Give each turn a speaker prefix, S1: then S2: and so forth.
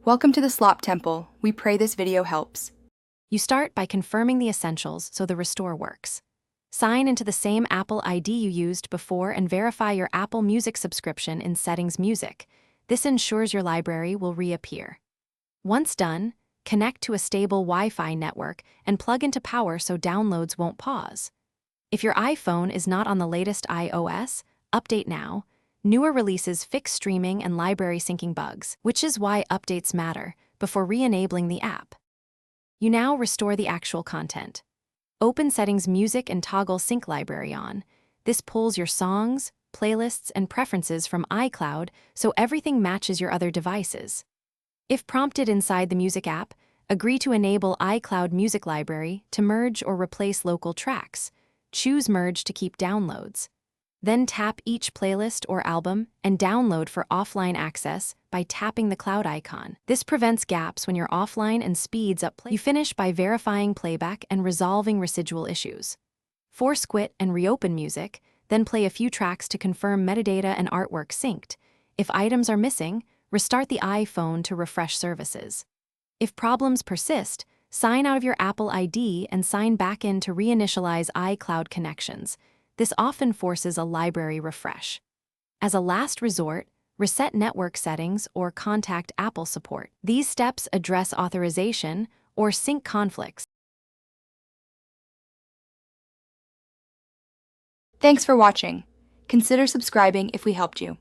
S1: Welcome to the Slop Temple. We pray this video helps.
S2: You start by confirming the essentials so the restore works. Sign into the same Apple ID you used before and verify your Apple Music subscription in Settings Music. This ensures your library will reappear. Once done, connect to a stable Wi-Fi network and plug into power so downloads won't pause. If your iPhone is not on the latest iOS, update now. Newer releases fix streaming and library syncing bugs, which is why updates matter, before re-enabling the app. You now restore the actual content. Open Settings Music and toggle Sync Library on. This pulls your songs, playlists, and preferences from iCloud so everything matches your other devices. If prompted inside the Music app, agree to enable iCloud Music Library to merge or replace local tracks. Choose Merge to keep downloads. Then tap each playlist or album and download for offline access by tapping the cloud icon. This prevents gaps when you're offline and speeds up play. You finish by verifying playback and resolving residual issues. Force quit and reopen Music, then play a few tracks to confirm metadata and artwork synced. If items are missing, restart the iPhone to refresh services. If problems persist, sign out of your Apple ID and sign back in to reinitialize iCloud connections. This often forces a library refresh. As a last resort, reset network settings or contact Apple support. These steps address authorization or sync conflicts.
S1: Thanks for watching. Consider subscribing if we helped you.